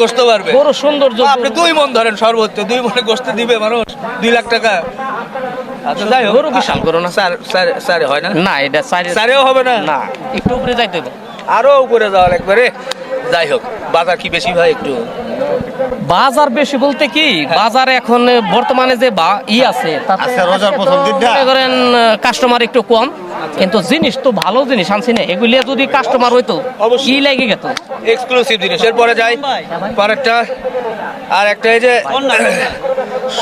গোস্ত পারবে গরু সৌন্দর্য আপনি 2 মণ ধরেন সর্বোচ্চ 2 মণে গোস্ত দিবে মানুষ 2 লাখ টাকা আচ্ছা যাই হোক গরু বিশাল গরু না স্যার স্যার স্যার হয় না না এটা স্যারেও হবে না না একটু উপরে যাইতে হবে আরো উপরে যাওয়া একবারে যাই হোক বাজার কি বেশি ভাই একটু বাজার বেশি বলতে কি বাজার এখন বর্তমানে যে আছে তাতে আজকে রোজার প্রথম দিনটা। মনে করেন কাস্টমার একটু কম কিন্তু জিনিস তো ভালো জিনিস আনছি না এগুলি যদি কাস্টমার হইতো কি লাগে গেত এক্সক্লুসিভ জিনিস এরপরে যাই পরেরটা আর একটা এই যে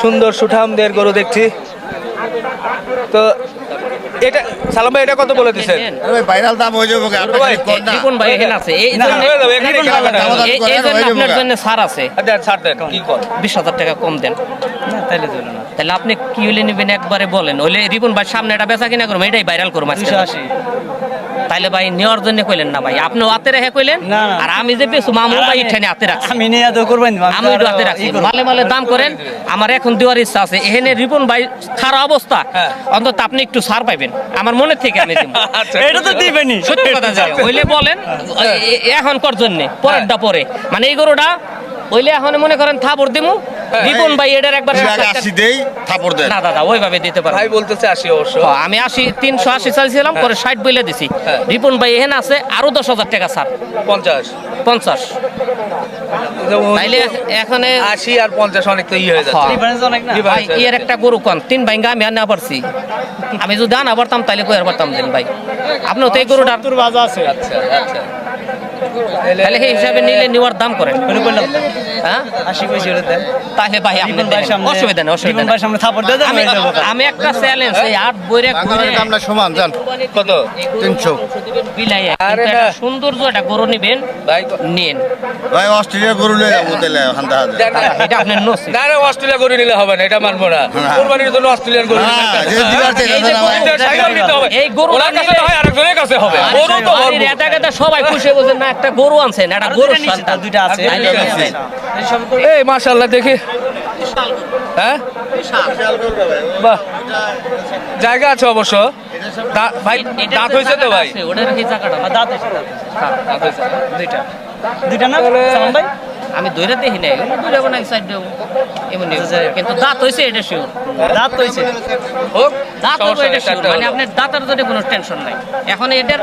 সুন্দর সুঠামদের গরু দেখছি তো এটা সালাম ভাই এটা কত বলে দিচ্ছেন ভাইরাল দাম হয়ে যাবে আপনি খালি কোন না রিপন ভাই এখানে আছে এই না, জন্য হয়ে যাবে, এখানে রিপন খেলা ভাই, হবে। এই জন্য আপনার জন্য ছাড় আছে দেন ছাড় দেন কি কর 20,000 টাকা কম দেন তাইলে চলে না তাহলে আপনি কি হলে নেবেন একবারে বলেন ওলে রিপন ভাই সামনে এটা বেচা কিনা করবো এটাই ভাইরাল করবো আজকে। 280 তাইলে ভাই নেওয়ার জন্য কইলেন না ভাই আপনি হাতে রেখে কইলেন না, না। আর আমি যে বেশু মামু ভাই এখানে হাতে রাখছি আমি নিয়ে তো করবেন আমি একটু হাতে রাখছি মালে মালে দাম করেন আমার এখন দেওয়ার ইচ্ছা আছে এখানে রিপন ভাই খারাপ অবস্থা হ্যাঁ। অন্তত আপনি একটু ছাড় পাইবেন আমার মনের থেকে আমি দিব আচ্ছা এটা তো দিবেনি সত্যি কথা যায় হইলে বলেন এখন কর জন্য পরেরটা পরে মানে এই গরুটা হইলে এখন মনে করেন থাপড় দিমু রিপন ভাই এটার একবার আসি দেই থাপড় দেন না দাদা ওইভাবে দিতে পারবো ভাই বলতেছে 80 অবশ্য আমি 380 চাইছিলাম পরে 60 বলে দিছি হ্যাঁ। রিপন ভাই এখানে আছে আরো 10,000 টাকা ছাড় 50 50 তাইলে এখানে 80 আর 50 অনেক তো ই হয়ে যাচ্ছে হ্যাঁ। ডিফারেন্স অনেক না ভাই এর একটা গরু কোন 3 ভাইঙ্গা আমি আনা পারছি আমি যদি আনা পারতাম তাইলে কই আর পারতাম দেন ভাই আপনিও তো এই গরুটা বাজা আছে আচ্ছা আচ্ছা তাহলে সেই হিসাবে নিলে নেওয়ার দাম করেন ওরে কইলাম হ্যাঁ 80 পয়সা হলে দেন তাহলে ভাই আপনি রিপন ভাইয়ের সামনে অসুবিধা নেই অসুবিধা রিপন নেই ভাইয়ের সামনে থাপড় দিয়ে দেন আমি হয়ে যাবে আমি একটা চ্যালেঞ্জ এই 8 বইরে আঙ্গুরের দামটা সমান জান কত 300 বিলাই আরে কিন্তু না। একটা সৌন্দর্য একটা গরু নিবেন ভাই নিন ভাই অস্ট্রেলিয়া গরু লয়ে যাবো তাহলে হান্দা হাতে দেন না। এটা আপনার নসিব না না অস্ট্রেলিয়া গরু নিলে হবে না এটা মানবো না না। কোরবানির জন্য অস্ট্রেলিয়ান গরু নিতে হ্যাঁ হবে। যে দিবার থেকে এই যে না ভাই এটা সাইকেল নিতে হবে এই গরু ওনার কাছে না হয় আরেকজনের কাছে হবে গরু তো বাড়ির ভরপুর। এলাকাতে সবাই খুশি বলছেন না একটা গরু আনছেন একটা গরু সন্তান দুইটা আছে আর দুইটা আছে। এই সব তো এই মাশাআল্লাহ দেখি হ্যাঁ বাহ জায়গা আছে অবশ্য ভাই দাঁত হয়েছে তো ভাই ওটার কি জায়গাটা না? দাঁত আছে দাঁত হয়েছে। দুইটা দুইটা না সালাম ভাই আমি দইরা দেখি নাই দইরা কোন এক সাইড দেব এমন কিন্তু দাঁত হইছে এটা শিওর দাঁত হইছে হোক দাঁত সমস্যা হবে এটা নেই, শিওর চারটা মানে হলো। আপনার দাঁতের জন্য কোনো টেনশন নাই এখন এটার